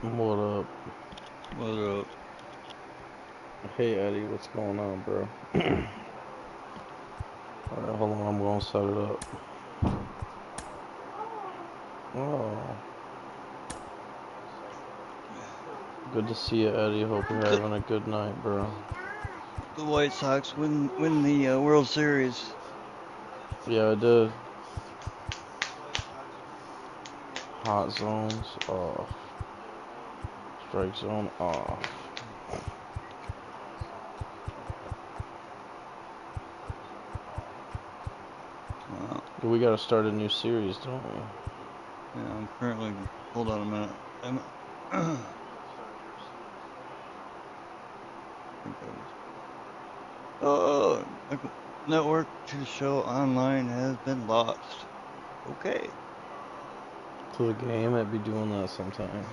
What up? What up? Hey Eddie, what's going on, bro? Alright, hold on, I'm gonna set it up. Oh, good to see you, Eddie. Hope you're The having a good night, bro. White Sox win the World Series. Yeah, I did. Hot zones off. Strike zone off. Wow. We gotta start a new series, don't we? Yeah, I'm currently. Hold on a minute. I think I was. Oh, network to show online has been lost. Okay. To the game, I'd be doing that sometimes.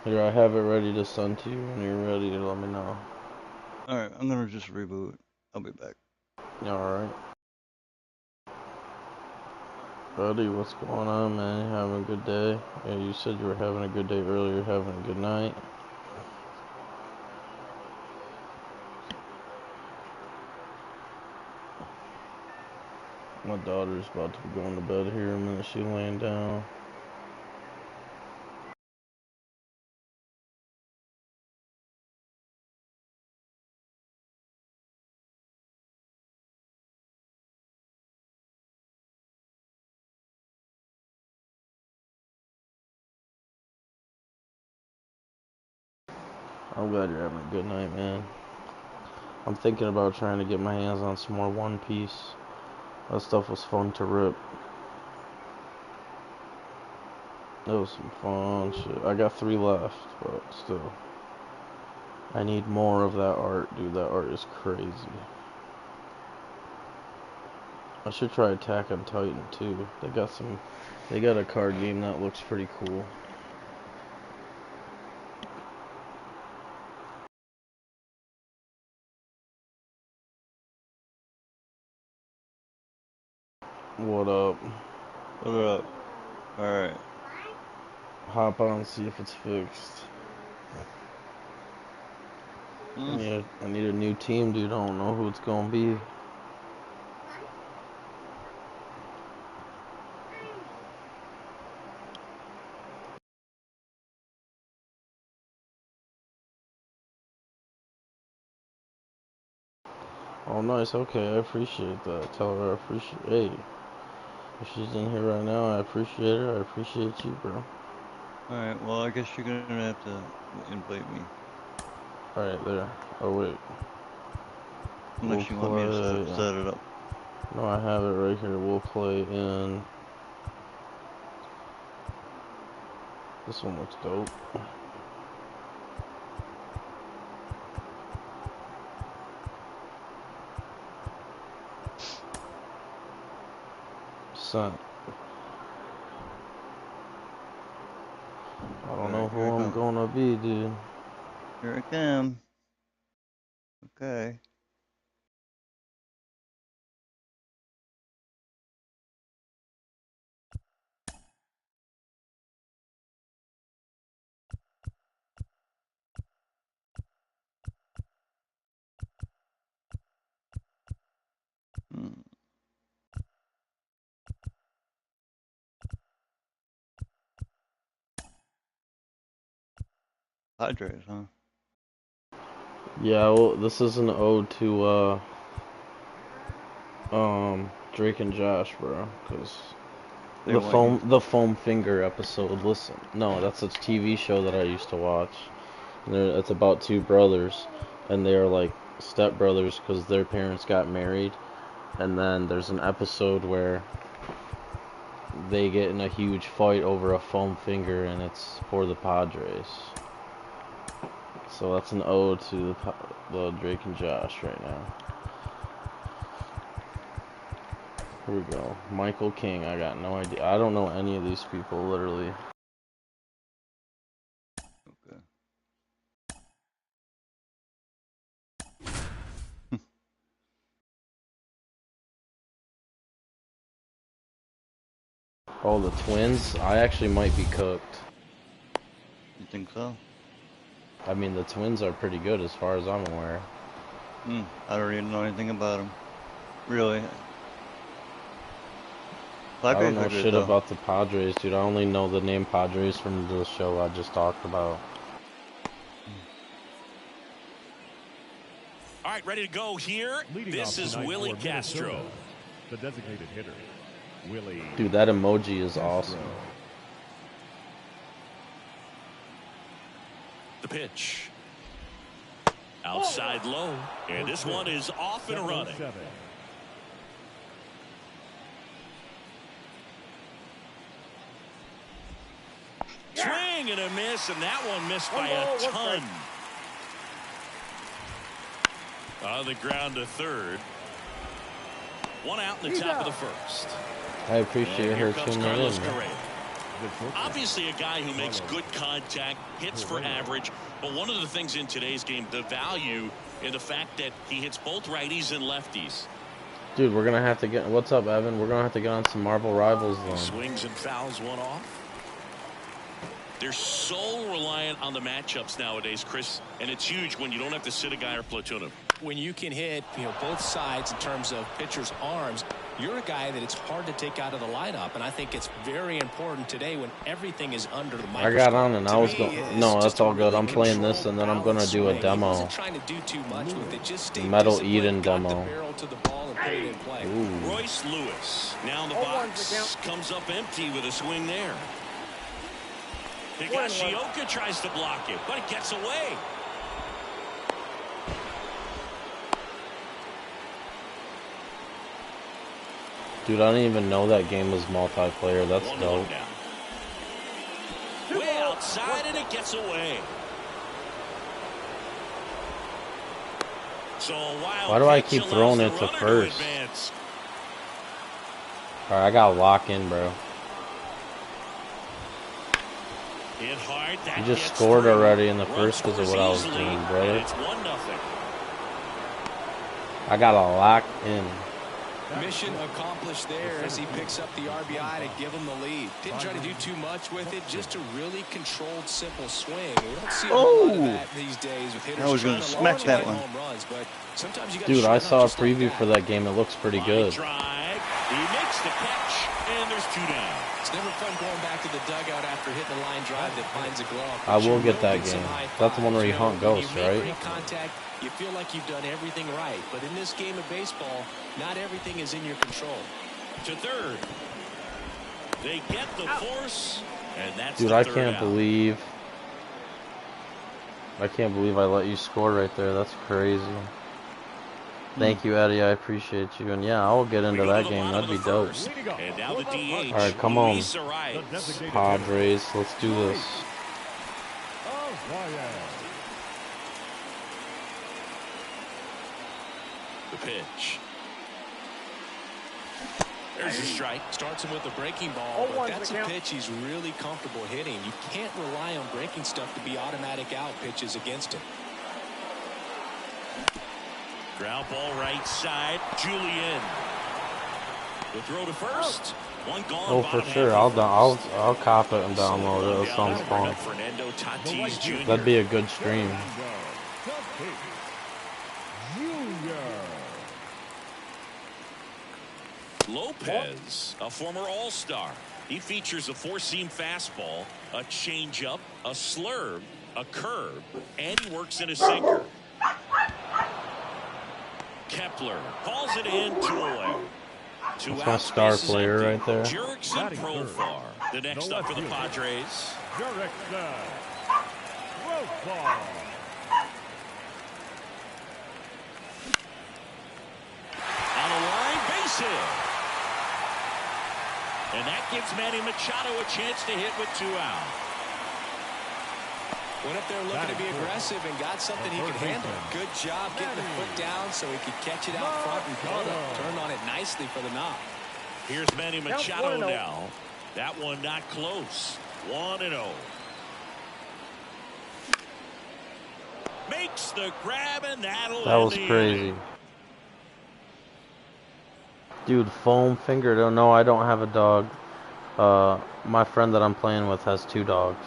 Here, I have it ready to send to you. When you're ready, let me know. All right, I'm gonna just reboot. I'll be back. Alright. Buddy, what's going on, man? You having a good day? Yeah, you said you were having a good day earlier, having a good night. My daughter's about to be going to bed here in a minute. She's laying down. I'm glad you're having a good night, man. I'm thinking about trying to get my hands on some more One Piece. That stuff was fun to rip. It was some fun shit. I got 3 left, but still. I need more of that art, dude. That art is crazy. I should try Attack on Titan too. They got a card game that looks pretty cool. What up? What up? All right. Hop on, see if it's fixed. Mm. I need a new team, dude. I don't know who it's gonna be. Oh, nice. Okay, I appreciate that. Tell her I appreciate. Hey, if she's in here right now, I appreciate her. I appreciate you, bro. All right. Well, I guess you're gonna have to invite me All right, there. Oh wait, we'll unless you want me to play. set it up. No, I have it right here. We'll play in. This one looks dope. Sent. I All don't know right. who Here I I'm come. gonna be, dude. Here I come. Okay. Hmm. Padres, huh? Yeah, well, this is an ode to Drake and Josh, bro. Cause They want you. the foam finger episode. Listen, no, that's a TV show that I used to watch. It's about 2 brothers, and they are like stepbrothers because their parents got married. And then there's an episode where they get in a huge fight over a foam finger, and it's for the Padres. So that's an ode to the Drake and Josh right now. Here we go. Michael King. I got no idea. I don't know any of these people, literally. Okay. Oh, the Twins. I actually might be cooked. think so. I mean, the Twins are pretty good as far as I'm aware. I don't even know anything about them. Really. I don't Padres know are good shit though. about the Padres, dude. I only know the name Padres from the show I just talked about. All right, ready to go here. This is Willie Castro. The designated hitter, Willie. Dude, that emoji is awesome. The pitch. Outside low. And this one is off and running. Swing and a miss, and that one missed by a ton. On the ground to third. One out in the top of the first. I appreciate her tuning in. Obviously a guy who makes good contact, hits for average, but one of the things in today's game, the value in the fact that he hits both righties and lefties. Dude, we're gonna have to get. What's up, Evan? We're gonna have to get on some Marble Rivals then. Swings and fouls one off. They're so reliant on the matchups nowadays, Chris, and it's huge when you don't have to sit a guy or platoon him. When you can hit, both sides in terms of pitchers' arms, you're a guy that it's hard to take out of the lineup, and I think it's very important today when everything is under the microscope. I got on and I was going. No, that's all good. I'm playing this and then I'm gonna do a demo. Metal Eden demo. Ooh. Royce Lewis now in the box, comes up empty with a swing there. Higashioka tries to block it, but it gets away. Dude, I didn't even know that game was multiplayer. That's dope. Way outside and it gets away. So why do I keep throwing it to first? Alright, I gotta lock in, bro. Hit hard, you just scored already in the first because of what I was doing, brother. It's 1-0. I gotta lock in. Mission accomplished there as he picks up the RBI to give him the lead. Didn't try to do too much with it, just a really controlled, simple swing. We don't see a lot of that these days with hitters. I was going to smack that one. Runs, but sometimes you dude, I saw a preview for that game. It looks pretty good. Drive. He makes the catch, and there's 2 down. It's never fun going back to the dugout after hitting a line drive that finds a glove. I will get that game. That's the one where you hunt ghosts, right? Contact, you feel like you've done everything right, but in this game of baseball, not everything is in your control. To third. They get the force, and that's dude, the I third can't out. believe I let you score right there. That's crazy. Thank you, Eddie. I appreciate you. And yeah, I'll get into that game. That'd be dope. And now the DH. All right, come on, Arias. Padres. Let's do this. The pitch. There's a strike. Starts him with a breaking ball, but that's a pitch he's really comfortable hitting. You can't rely on breaking stuff to be automatic out pitches against him. Ground ball right side. Julian. The throw to first. One gone. Oh, for sure. I'll cop it and download it. That sounds fun. Fernando Tatis Jr. That'd be a good stream. Lopez, a former All-Star. He features a 4-seam fastball, a changeup, a slurve, a curve, and he works in a sinker. Kepler calls it in, 2 away. That's my star player right there. Jurickson Profar, the next up for the Padres. Jurickson Profar. On the line, base hit. And that gives Manny Machado a chance to hit with 2 out. Went up there looking to be aggressive and got something he could handle. Good job getting the foot down so he could catch it out front and turn on it nicely for the knock. Here's Manny Machado now. That one not close. 1-0. Makes the grab and that'll That was crazy. Dude, foam fingered. Oh no, I don't have a dog. My friend that I'm playing with has 2 dogs.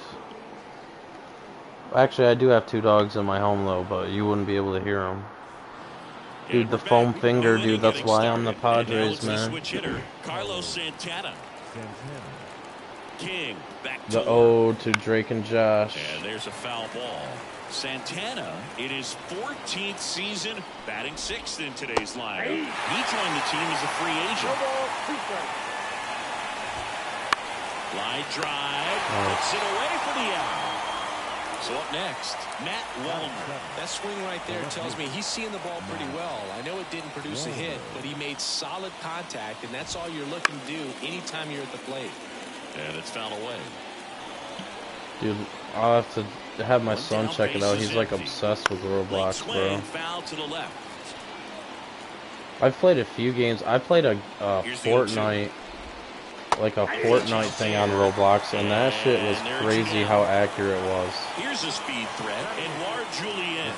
Actually, I do have 2 dogs in my home though, but you wouldn't be able to hear them. Dude, the foam finger, dude. That's why I'm the Padres, man. Switch hitter, Carlos Santana. King back to The ode to Drake and Josh. And there's a foul ball. Santana, in his 14th season, batting 6th in today's lineup. He joined the team as a free agent. Line drive, puts it away for the out. So up next, Matt Wallner. That swing right there tells me he's seeing the ball pretty well. I know it didn't produce a hit, but he made solid contact, and that's all you're looking to do anytime you're at the plate. And it's fouled away. Dude, I'll have to have my son check it out. He's like obsessed with Roblox, bro. Foul to the left. I've played a few games. I played a Fortnite, like a Fortnite thing on Roblox, and that shit was crazy how accurate it was. Here's a speed threat, Edouard Julien.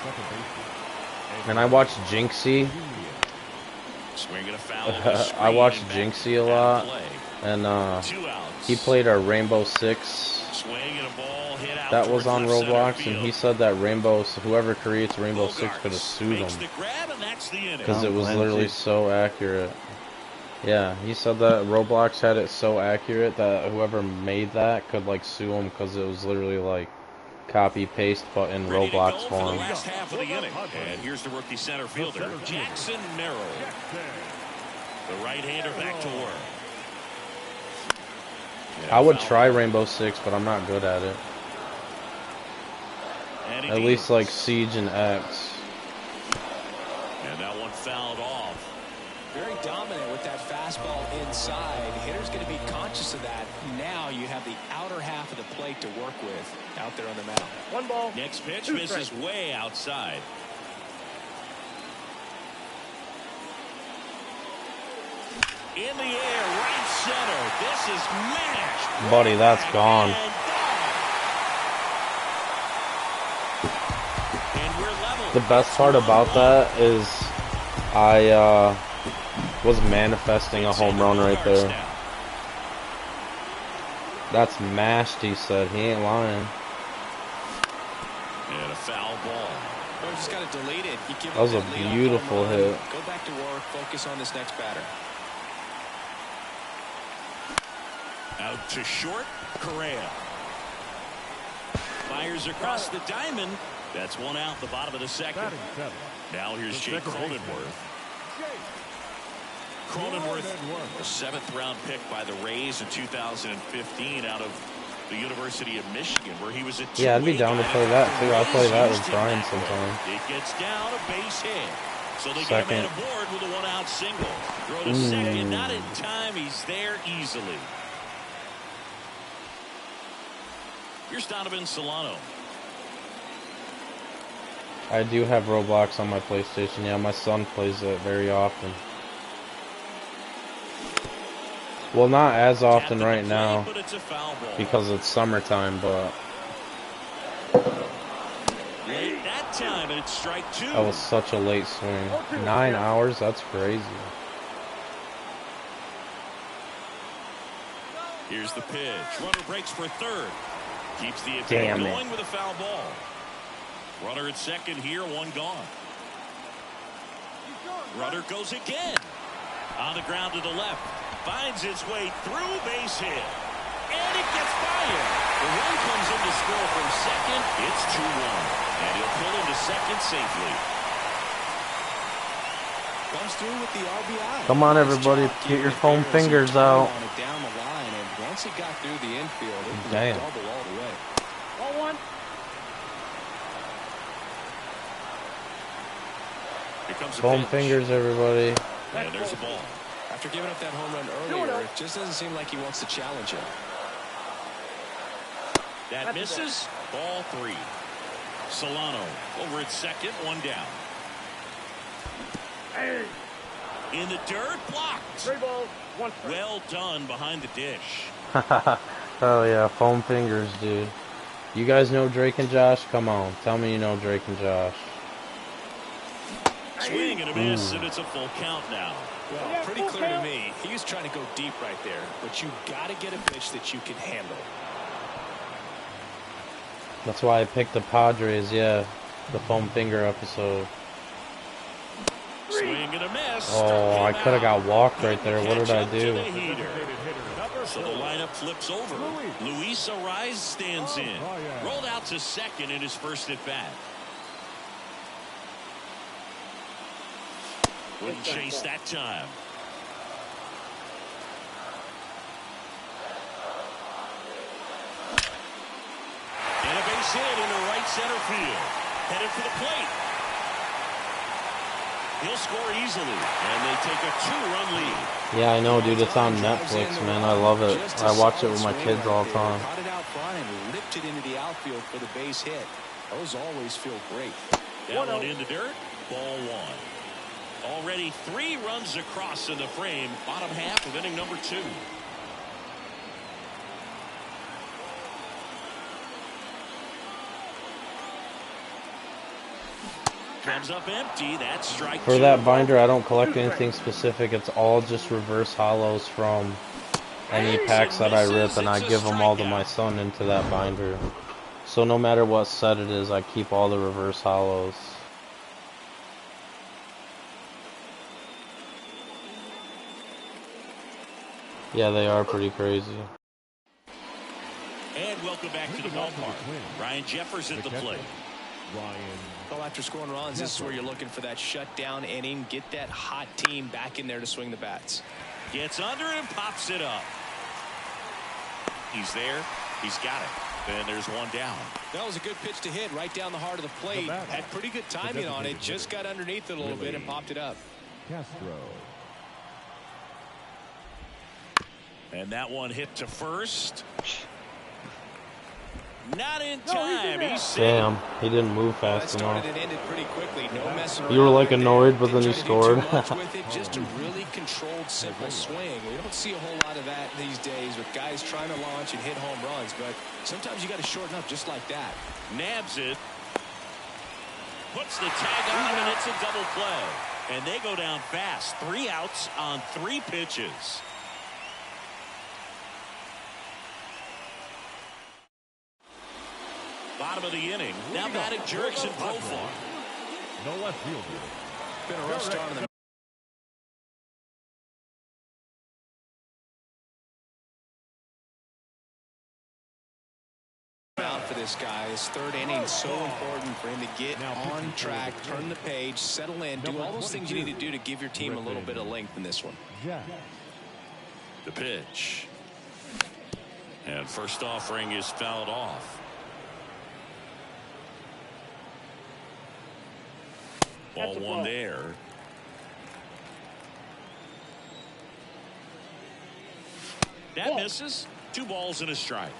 And I watched Jinxie. Swinging a foul. I watched Jinxie a lot, and he played a Rainbow Six. That was on Roblox, and he said that whoever creates Rainbow Six could have sued him because it was literally so accurate. Yeah, he said that Roblox had it so accurate that whoever made that could like sue him because it was literally like copy paste but in Roblox form. Last half of the inning. And here's the rookie center fielder, Jackson Merrill. The right-hander back to work. I would try Rainbow Six, but I'm not good at it. At least like Siege and X. And that one fouled off. Very dominant with that fastball inside. Hitter's going to be conscious of that. Now you have the outer half of the plate to work with out there on the mound. 1 ball. Next pitch misses way outside. In the air, right center. This is mashed. Buddy, that's gone. The best part about that is I was manifesting a home run right there. That's mashed, he said. He ain't lying. And a foul ball. Well, just got to delete it. That was a beautiful hit. Go back to work. Focus on this next batter. Out to short, Correa. Fires across the diamond. That's 1 out, the bottom of the second. Now here's Jake Cronenworth. Cronenworth, a 7th-round pick by the Rays in 2015 out of the University of Michigan, where he was a yeah, I'd be down to play that, too. I'll play that with Brian sometime. It gets down a base hit. So they get a man aboard with a 1-out single. Throw to second, not in time. He's there easily. Here's Donovan Solano. I do have Roblox on my PlayStation. Yeah, my son plays it very often. Well, not as often right now because it's summertime, but that time and it's strike 2. That was such a late swing. 9 hours? That's crazy. Here's the pitch. Runner breaks for third. Keeps the attack going with a foul ball. Runner at second here, 1 gone. Runner goes again. On the ground to the left. Finds its way through, base hit. And it gets by him. The run comes in to score from second. It's 2-1. And he'll pull into second safely. Comes through with the RBI. Come on, everybody. Get your foam fingers out. Down the line, and once he got through the infield, it was Damn. double all the way. 0-1. Here comes the Foam pitch. fingers, everybody. And there's a ball. After giving up that home run earlier, it just doesn't seem like he wants to challenge him. That misses. Ball 3. Solano over at second, 1 down. In the dirt, blocked. 3 balls, 1 strike. Well done behind the dish. Oh yeah, foam fingers, dude. You guys know Drake and Josh? Come on, tell me you know Drake and Josh. Swing and a miss, and it's a full count now. Well, pretty clear to me. He was trying to go deep right there, but you got to get a pitch that you can handle. That's why I picked the Padres, yeah. The foam finger episode. Swing and a miss. Oh, I could have got walked right there. What did I do? So the lineup flips over. Luis Ariz stands in. Rolled out to second in his first at bat. Wouldn't chase that time. And a base hit into right center field. Headed for the plate. He'll score easily, and they take a 2-run lead. Yeah, I know, dude. It's on Netflix, man. I love it. I watch it with my kids all the time. Caught it out front and ripped it into the outfield for the base hit. Those always feel great. That one in the dirt. Ball one. Already 3 runs across in the frame. Bottom half of inning number 2. Comes up empty. That's strike 2. For that binder, I don't collect anything specific. It's all just reverse hollows from any packs that I rip, and I give them all to my son into that binder. So no matter what set it is, I keep all the reverse hollows. Yeah, they are pretty crazy. And welcome back to the ballpark. Ryan Jeffers at the plate. Well, after scoring runs, this is where you're looking for that shutdown inning. Get that hot team back in there to swing the bats. Gets under it and pops it up. He's there. He's got it. Then there's one down. That was a good pitch to hit right down the heart of the plate. Had pretty good timing on it. Just got underneath it a little bit and popped it up. Castro. And that one hit to first. Not in time. He's Damn, he didn't move fast enough. It ended pretty quickly. No messing You were around like with it. annoyed, but then Didn't you try to do too scored. much with it, just a really controlled, simple swing. We don't see a whole lot of that these days with guys trying to launch and hit home runs, but sometimes you got to shorten up just like that. nabs it. Puts the tag on, and it's a double play. And they go down fast. 3 outs on 3 pitches. Bottom of the inning. Now batting Jurickson Profar. No left fielder. Been a rough start on the mound for this guy. His 3rd inning, so important for him to get on track, turn the page, settle in, do all those things you need to do to give your team a little bit of length in this one. The pitch. And first offering is fouled off. Ball 1 there. That misses. 2 balls and a strike.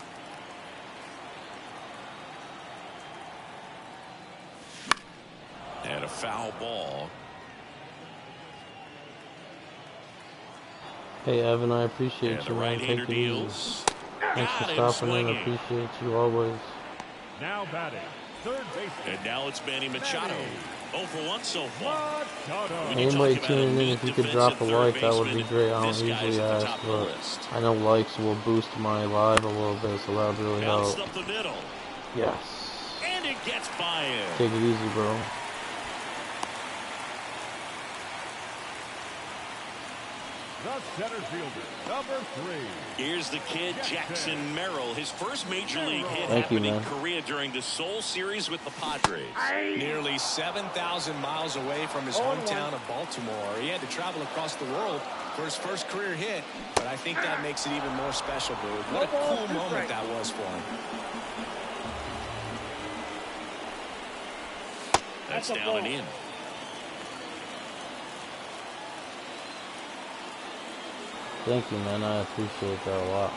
And a foul ball. Hey, Evan, I appreciate And you, the man. right-hander Take it easy. deals. Thanks for Got him stopping in. I swinging. appreciate you always. Now batting, third baseman. And now it's Manny Machado. 0 for 1 so far. Machado. When you Anybody talk about tuning in, elite if you could defensive drop a third like, that would be baseman, great. I don't this guy's usually at the ask, top of the but list. I know likes will boost my live a little bit, so that would really Bounced help. up the middle. Yes. And it gets by him. Take it easy, bro. The center fielder, number 3. Here's the kid, Jackson Merrill. His first major league hit Thank you, happened in man. Korea during the Seoul series with the Padres. Nearly 7,000 miles away from his hometown of Baltimore. He had to travel across the world for his first career hit, but I think that makes it even more special, Booth. What a cool moment that was for him. That's down and in. Thank you, man. I appreciate that a lot.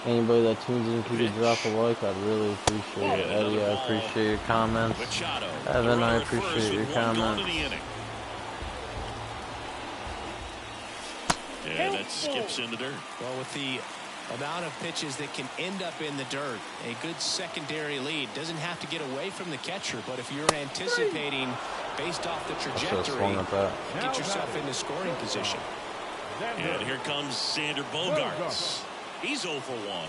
Anybody that tunes in, if you could drop a like, I'd really appreciate it. Eddie, I appreciate your comments. Machado. Evan, I The runner at first appreciate your with 1 gone comments. in the inning. And that skips in the dirt. Well, with the amount of pitches that can end up in the dirt, a good secondary lead doesn't have to get away from the catcher, but if you're anticipating based off the I should have trajectory, swung at that. get yourself into scoring position. And here comes Sander Bogarts. He's 0 for 1.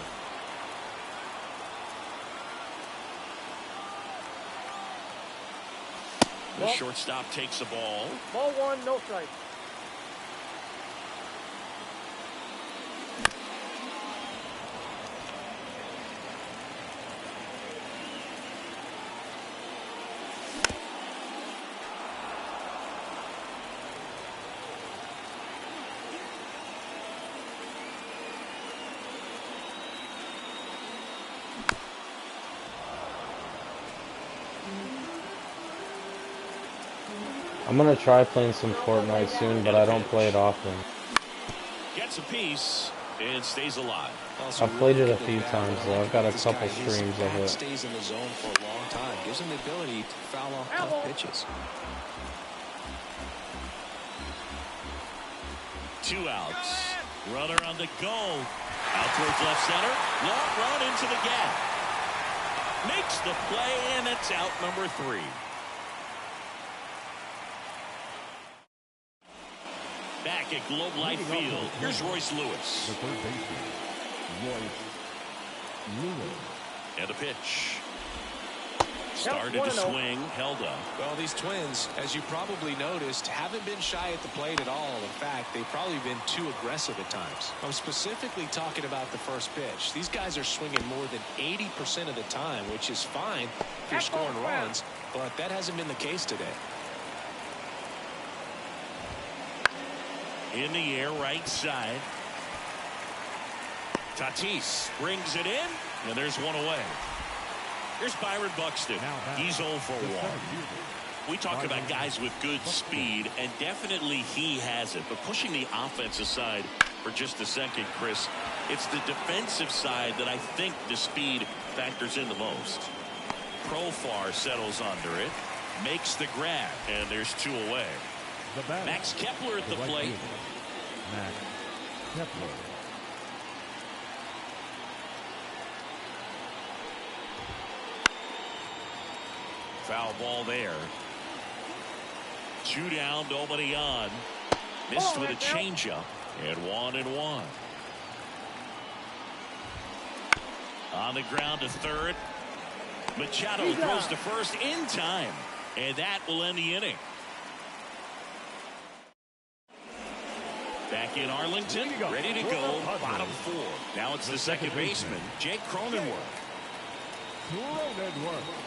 The shortstop takes the ball. Ball 1, no strike. I'm gonna try playing some Fortnite soon, but I don't play it often. Gets a piece and stays alive. I've played it a few times though. I've got a couple streams of it. Stays in the zone for a long time. Gives him the ability to foul off tough pitches. 2 outs. Runner on the go. Out towards left center. Long run into the gap. Makes the play, and it's out number 3. Back at Globe Life Field, here's Royce Lewis. The third baseman, Royce Lewis. And a pitch. Started to swing, held up. Well, these Twins, as you probably noticed, haven't been shy at the plate at all. In fact, they've probably been too aggressive at times. I'm specifically talking about the first pitch. These guys are swinging more than 80% of the time, which is fine if you're scoring runs, but that hasn't been the case today. In the air, right side. Tatis brings it in, and there's one away. Here's Byron Buxton. He's 0 for 1. We talk about guys with good speed, and definitely he has it. But pushing the offense aside for just a second, Chris, it's the defensive side that I think the speed factors in the most. Profar settles under it, makes the grab, and there's 2 away. Max Kepler at the plate. Max Kepler. Foul ball there. 2 down, nobody on. Missed with a changeup, and 1-1. On the ground to third. Machado throws to first in time, and that will end the inning. Back in Arlington, ready to go, bottom 4. Now it's the second baseman, Jake Cronenworth.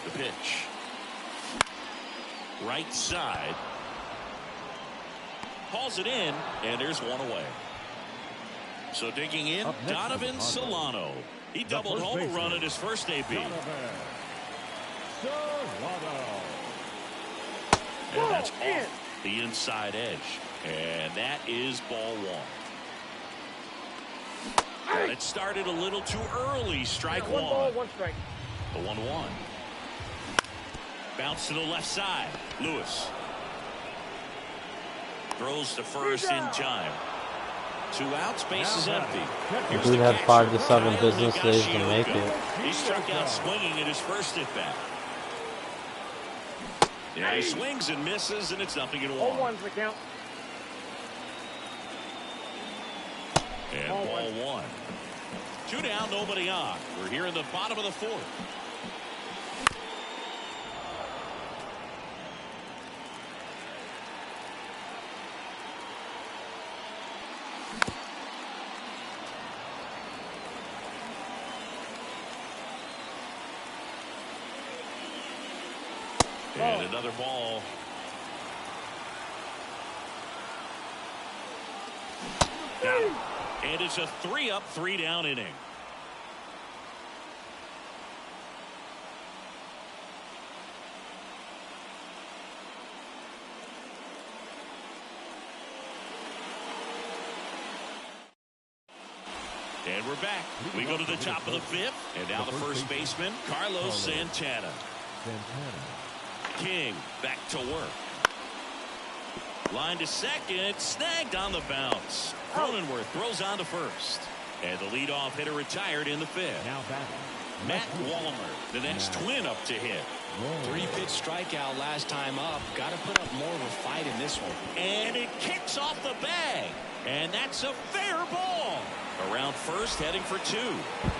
The pitch. Right side. Hauls it in, and there's 1 away. So digging in, Donovan Solano. He doubled home a run at his first AB. And that's off the inside edge. And that is ball 1. And it started a little too early. Strike 1. 1 ball, 1 strike. The 1-1. Bounce to the left side. Lewis. Throws to first in time. 2 outs, base is empty. Dude had 5 to 7 business days to make it. He struck out swinging at his first at bat. Yeah, he swings and misses, and it's 0-1. 0-1's the count. And ball 1. 2 down, nobody on. We're here in the bottom of the 4th. And another ball. Down. And it's a 3-up, 3-down inning. And we're back. We go to the top of the 5th. And now the first baseman, Carlos Santana. King back to work. Line to second, snagged on the bounce. Cronenworth throws on to first. And the leadoff hitter retired in the 5th. Now batting, Matt Wallner, the next Twin up to hit. 3-pitch strikeout last time up. Got to put up more of a fight in this one. And it kicks off the bag. And that's a fair ball. Around first, heading for 2.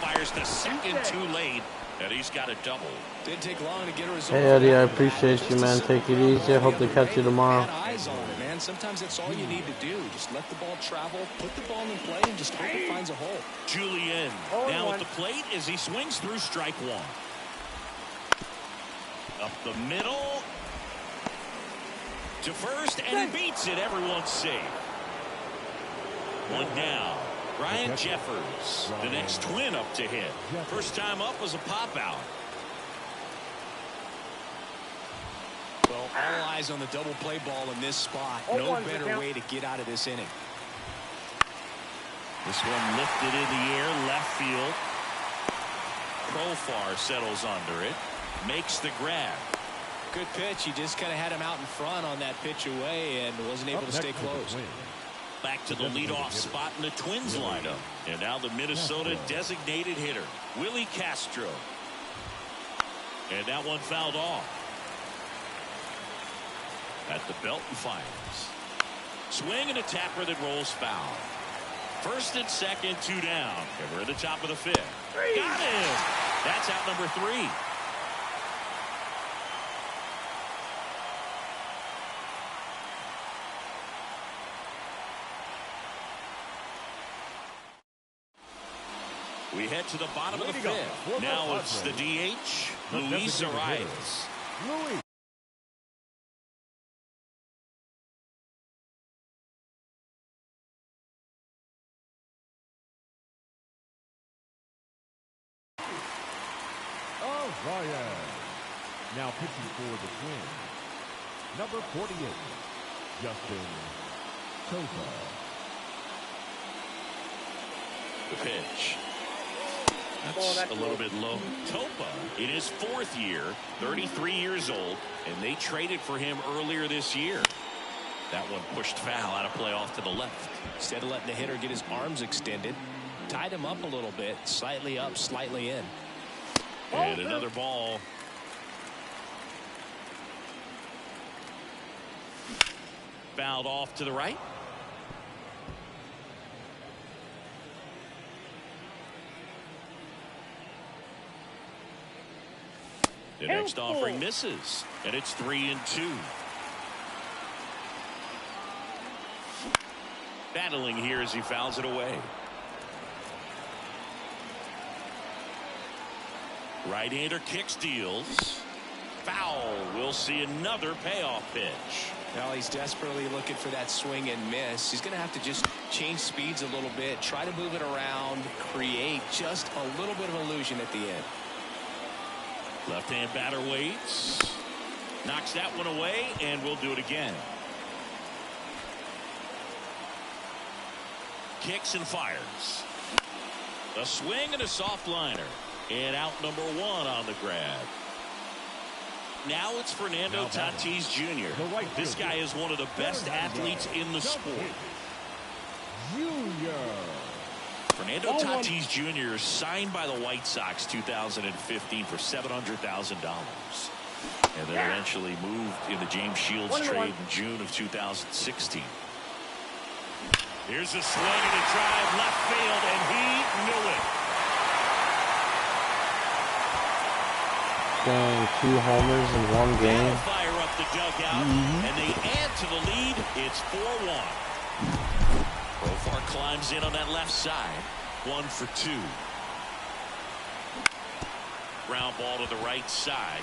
Fires to second too late. And he's got a double. Didn't take long to get a result. Hey Eddie, I appreciate you, man. Take it easy. I hope to catch you tomorrow. Had eyes on it, man. Sometimes that's all you need to do. Just let the ball travel, put the ball in play, and just hope it finds a hole. Julian now at the plate as he swings through strike one. Up the middle to first, and he beats it. Everyone's safe. One down. Ryan Jeffers, the next twin up to hit. First time up was a pop out. Well, all eyes on the double play ball in this spot. No better way to get out of this inning. This one lifted in the air, left field. Profar settles under it, makes the grab. Good pitch. He just kind of had him out in front on that pitch away and wasn't able to stay close. Back to the leadoff spot in the Twins lineup. And now the Minnesota designated hitter, Willie Castro. And that one fouled off. At the belt and fires. Swing and a tapper that rolls foul. First and second, 2 down. And we're at the top of the 5th. Got him. That's out number 3. We head to the bottom of the 5th. Now it's the DH, Luis Arias. Arias. Now pitching for the Twins. Number 48, Justin Topa. The pitch. That's a little bit low. Topa in his 4th year, 33 years old, and they traded for him earlier this year. That one pushed foul out of play off to the left. Instead of letting the hitter get his arms extended, tied him up a little bit, slightly up, slightly in. And another ball. Fouled off to the right. The next offering misses, and it's 3-2. Battling here as he fouls it away. Right-hander kicks, deals. Foul. We'll see another payoff pitch. Well, he's desperately looking for that swing and miss. He's going to have to just change speeds a little bit, try to move it around, create just a little bit of illusion at the end. Left-hand batter waits. Knocks that one away, and we'll do it again. Kicks and fires. A swing and a soft liner. And out number 1 on the grab. Now it's Fernando Tatis Jr. This guy is one of the best athletes in the sport. Fernando Tatis Jr. signed by the White Sox 2015 for $700,000. And then eventually moved in the James Shields trade in June of 2016. Here's a swing and a drive left field, and he knew it. Dang, 2 homers in 1 game. They'll fire up the dugout, and they add to the lead. It's 4-1. Profar climbs in on that left side. 1 for 2. Ground ball to the right side.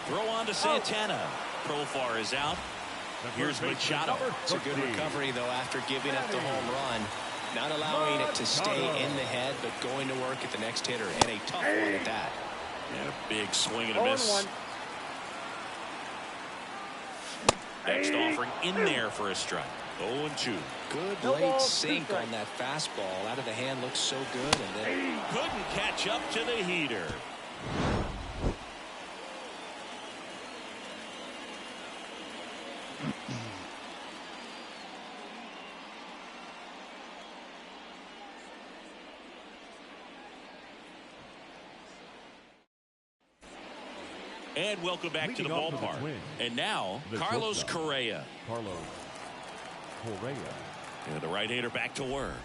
Throw on to Santana. Profar is out. Here's Machado. It's a good recovery, though, after giving up the home run. Not allowing it to stay in the head, but going to work at the next hitter. And a tough one at that. And a big swing and a miss. Next offering in there for a strike. 0-2. Good late sink on that fastball. Out of the hand, looks so good. And then couldn't catch up to the heater. And welcome back to the ballpark. And now, Carlos Correa. And the right-hander back to work.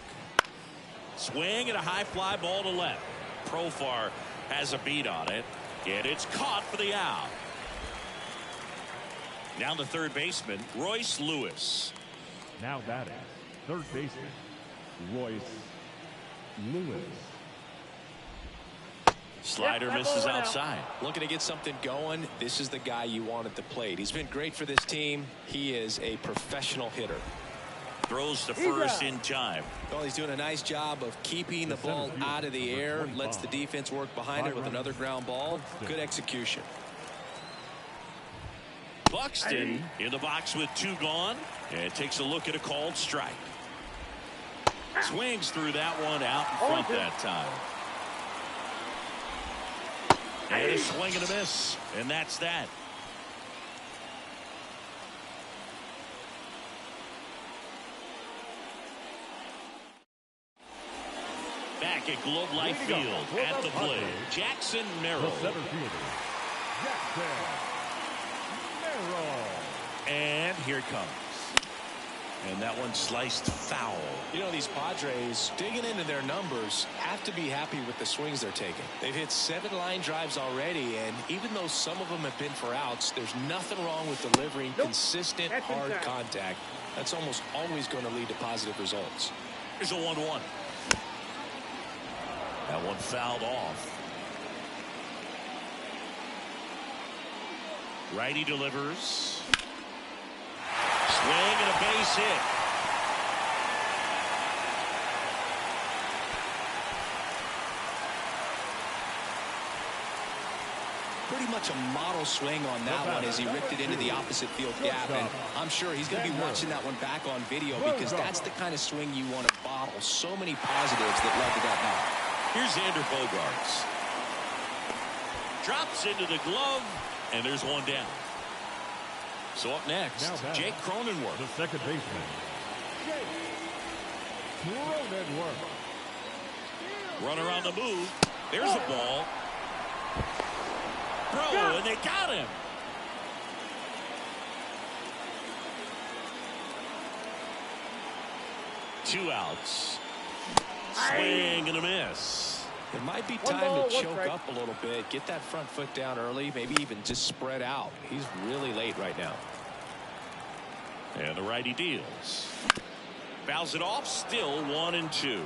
Swing and a high fly ball to left. Profar has a beat on it, and it's caught for the out. Now the third baseman, Royce Lewis. Now batting, third baseman, Royce Lewis. Slider misses outside. Looking to get something going. This is the guy you want at the plate. He's been great for this team. He is a professional hitter. Throws to first in time. Well, he's doing a nice job of keeping the ball out of the air. Lets the defense work behind it with another ground ball. Good execution. Buxton in the box with 2 gone, and takes a look at a called strike. Swings through that one out in front that time. And a swing and a miss, and that's that. Back at Globe Life Field at the plate, Jackson Merrill. The center fielder, Jackson Merrill. And here it comes. And that one sliced foul. You know, these Padres, digging into their numbers, have to be happy with the swings they're taking. They've hit 7 line drives already, and even though some of them have been for outs, there's nothing wrong with delivering consistent, hard contact. That's almost always going to lead to positive results. Here's a 1-1. That one fouled off. Righty delivers. Swing and a base hit. Pretty much a model swing on that one as he ripped it into the opposite field gap. And I'm sure he's going to be watching that one back on video because that's the kind of swing you want to bottle. So many positives that led to that knock. Here's Xander Bogaerts. Drops into the glove, and there's one down. So up next, Jake Cronenworth. The second baseman, Jake Cronenworth. Runner on the move. There's a ball. Throw, and they got him. Two outs. Swing and a miss. It might be time to choke up a little bit, get that front foot down early, maybe even just spread out. He's really late right now. And the righty deals. Fouls it off, still 1-2.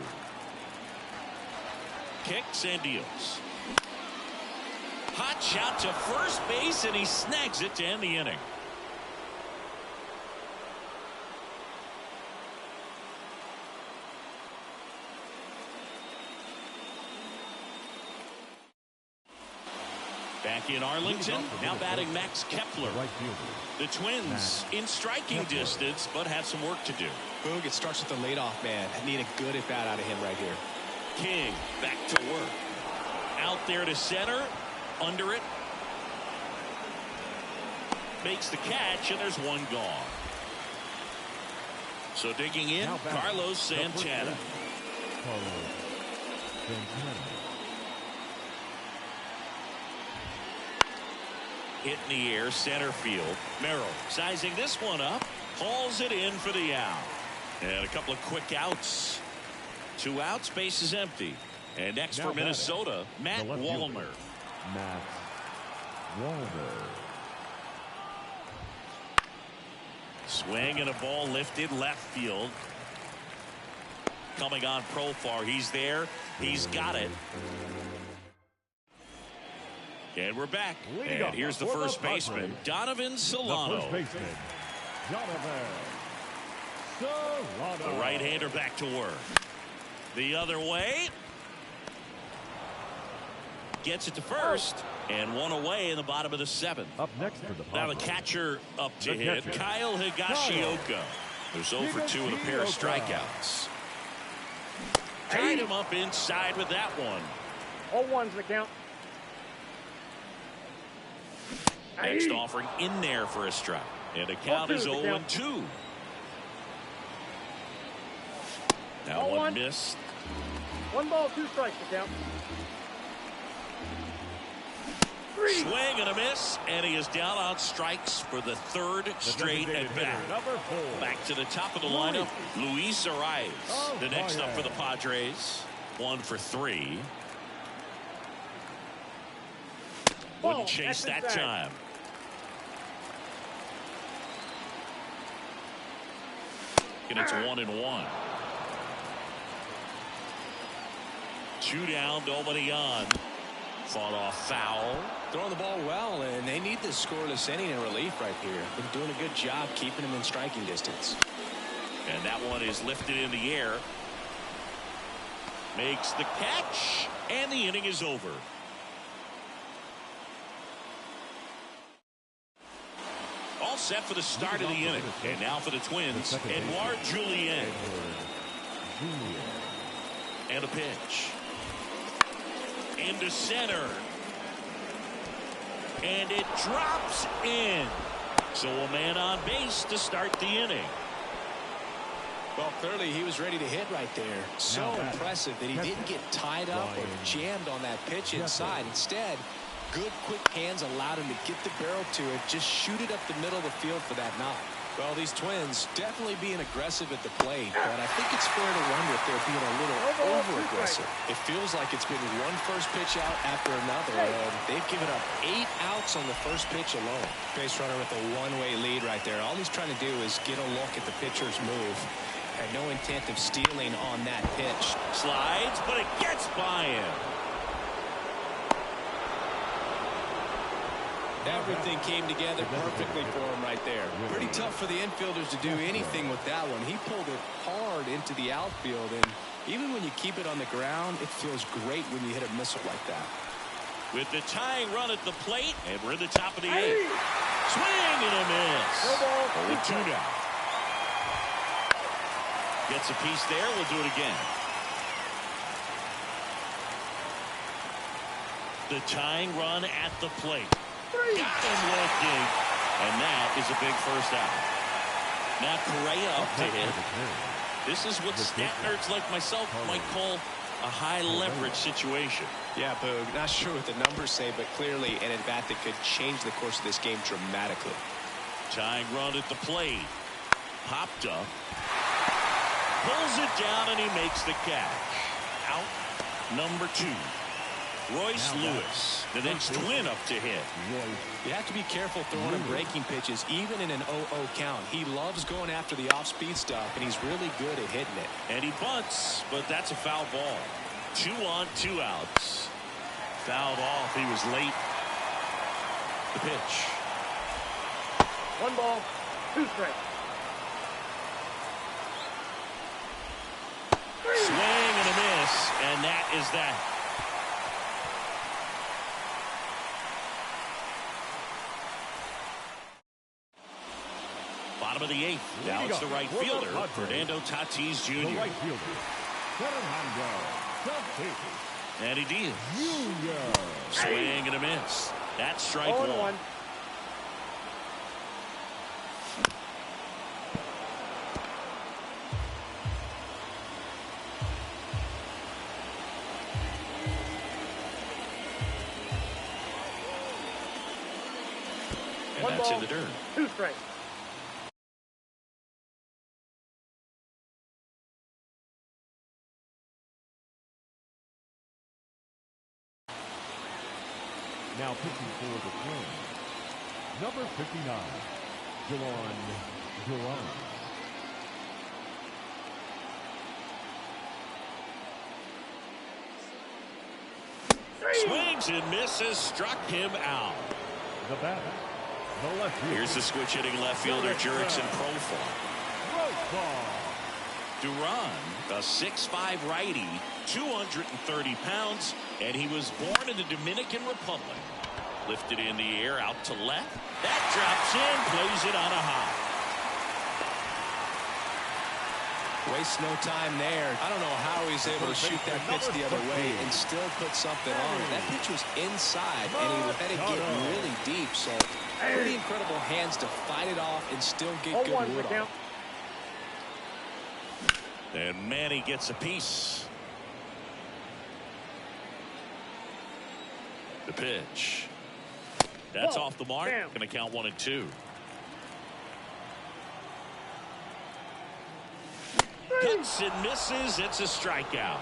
Kicks and deals. Hot shot to first base, and he snags it to end the inning. Back in Arlington, now batting Max Kepler. The Twins in striking distance, but have some work to do. Boog, it starts with the leadoff man. I need a good at bat out of him right here. King back to work. Out there to center. Under it. Makes the catch, and there's one gone. So digging in, Carlos Santana. Hit in the air, center field. Merrill sizing this one up. Hauls it in for the out. And a couple of quick outs. 2 outs, base is empty. And next for Minnesota, Matt Wallner. Matt Wallner. Swing and a ball lifted left field. Coming on Profar. He's there. He's got it. And we're back. And here's the first baseman, Donovan Solano. The first baseman, Donovan Solano. The right-hander back to work. The other way. Gets it to first. And one away in the bottom of the 7th. Up next for the Now the catcher up to hit, Kyle Higashioka. There's 0 for 2 with a pair of strikeouts. Tied him up inside with that one. All ones the count. Next offering in there for a strike. And the count is 0-2. Now one missed. 1 ball, 2 strikes the count. Swing and a miss, and he is down on strikes for the 3rd straight at bat. Back to the top of the lineup, Luis Arias. The next up for the Padres, 1 for 3. Wouldn't chase that time. And it's 1-1. 2 down, nobody on. Fought off foul. Throwing the ball well, and they need this scoreless inning in relief right here. Been doing a good job keeping him in striking distance. And that one is lifted in the air. Makes the catch, and the inning is over. All set for the start of the inning. And now for the Twins, Edouard Julien. And a pitch. Into center. And it drops in. So a man on base to start the inning. Well, clearly he was ready to hit right there. So impressive that he didn't get tied up or jammed on that pitch inside. Instead, good quick hands allowed him to get the barrel to it, just shoot it up the middle of the field for that knock. Well, these Twins definitely being aggressive at the plate, but I think it's fair to wonder if they're being a little over-aggressive. It feels like it's been one first pitch out after another, and they've given up 8 outs on the first pitch alone. Base runner with a one-way lead right there. All he's trying to do is get a look at the pitcher's move. Had no intent of stealing on that pitch. Slides, but it gets by him. Everything came together perfectly for him right there. Pretty tough for the infielders to do anything with that one. He pulled it hard into the outfield, and even when you keep it on the ground, it feels great when you hit a missile like that. With the tying run at the plate, and we're in the top of the 8th. Swing and a miss. 0-2 now. Gets a piece there. We'll do it again. The tying run at the plate. Got him looking. And that is a big first out. Now Correa up to hit. This is what stat nerds like myself might call a high leverage situation. Yeah, Boog. Not sure what the numbers say, but clearly an at-bat that could change the course of this game dramatically. Tying run at the plate. Popped up. Pulls it down, and he makes the catch. Out number 2. Royce Lewis, the next Twin up to hit. You have to be careful throwing him breaking pitches, even in an 0-0 count. He loves going after the off-speed stuff, and he's really good at hitting it. And he bunts, but that's a foul ball. 2 on, 2 outs. Fouled off. He was late. The pitch. 1 ball, 2 strikes. Swing and a miss, and that is that. Bottom of the 8th. Now it's the right fielder, Fernando Tatis Jr. The right fielder, Fernando Tatis. And he deals. Swing and a miss. That's strike 1. And that's in the dirt. 2 strikes. Now pitching for the Twins, number 59, Duran. Swings and misses, struck him out. The batter, the left fielder. Here's the switch hitting left fielder, Jurickson Profar. Duran, a 6'5" righty, 230 pounds, and he was born in the Dominican Republic. Lifted in the air out to left. That drops in, plays it on a high. Wastes no time there. I don't know how he's able to shoot that pitch the other way and still put something on it. That pitch was inside, and he let it get really deep. So pretty incredible hands to fight it off and still get good wood on it. And Manny gets a piece. The pitch. That's off the mark. Going to count 1 and 2. Cuts and misses. It's a strikeout.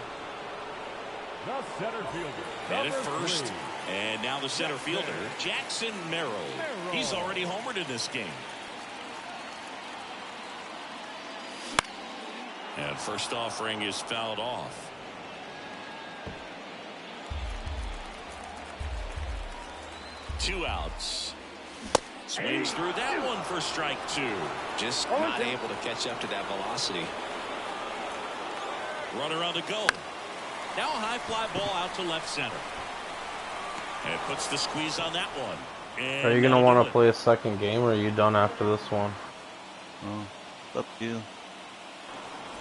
The center fielder. And at number first, 3. And now the center fielder, Jackson Merrill. He's already homered in this game. And first offering is fouled off. Two outs. Swings through that one for strike two. Just not able to catch up to that velocity. Runner on the go. Now a high fly ball out to left center. And puts the squeeze on that one. And Are you going to want to play a second game, or are you done after this one? Oh, it's up to you.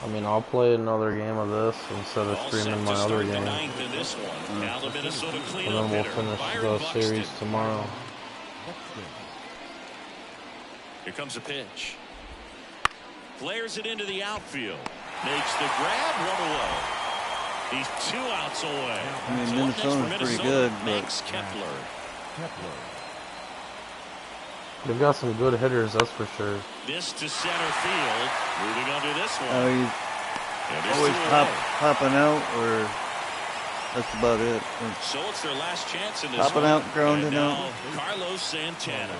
I mean, I'll play another game of this instead of All streaming set my to other start the game. ninth in this one. Now the Minnesota And cleanup then we'll hitter, finish Byron the Buxton. series tomorrow. Here comes a pitch. Flares it into the outfield. Makes the grab, one away. He's 2 outs away. I mean, So up next for Minnesota's pretty Minnesota, good, but Max Kepler. They've got some good hitters, that's for sure. This to center field. Moving under this one. he's And it's always 2 away. popping out, or that's about it. So it's their last chance in this Popping one. out, grounding And now out. Carlos Santana.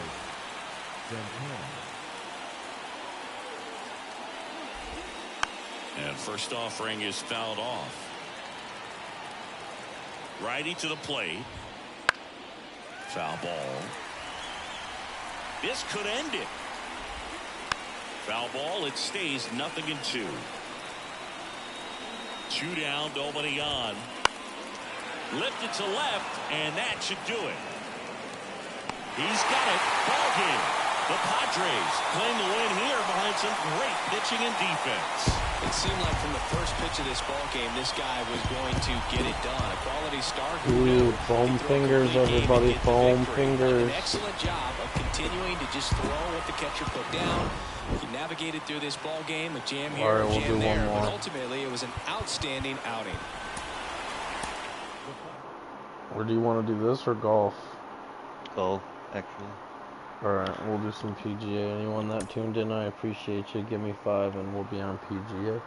And first offering is fouled off. Righty to the plate. Foul ball. This could end it. Foul ball. It stays 0-2. 2 down, nobody on. Lifted to left, and that should do it. He's got it. Ball game. The Padres claim the win here behind some great pitching and defense. It seemed like from the first pitch of this ball game, this guy was going to get it done. A quality start. Ooh, foam fingers, everybody, foam fingers. An excellent job of continuing to just throw what the catcher put down. He navigated through this ball game, a jam here, All right, a we'll jam do one there, more. but ultimately it was an outstanding outing. Or do you want to do this or golf? Golf, actually. Alright, we'll do some PGA. Anyone that tuned in, I appreciate you. Give me 5 and we'll be on PGA.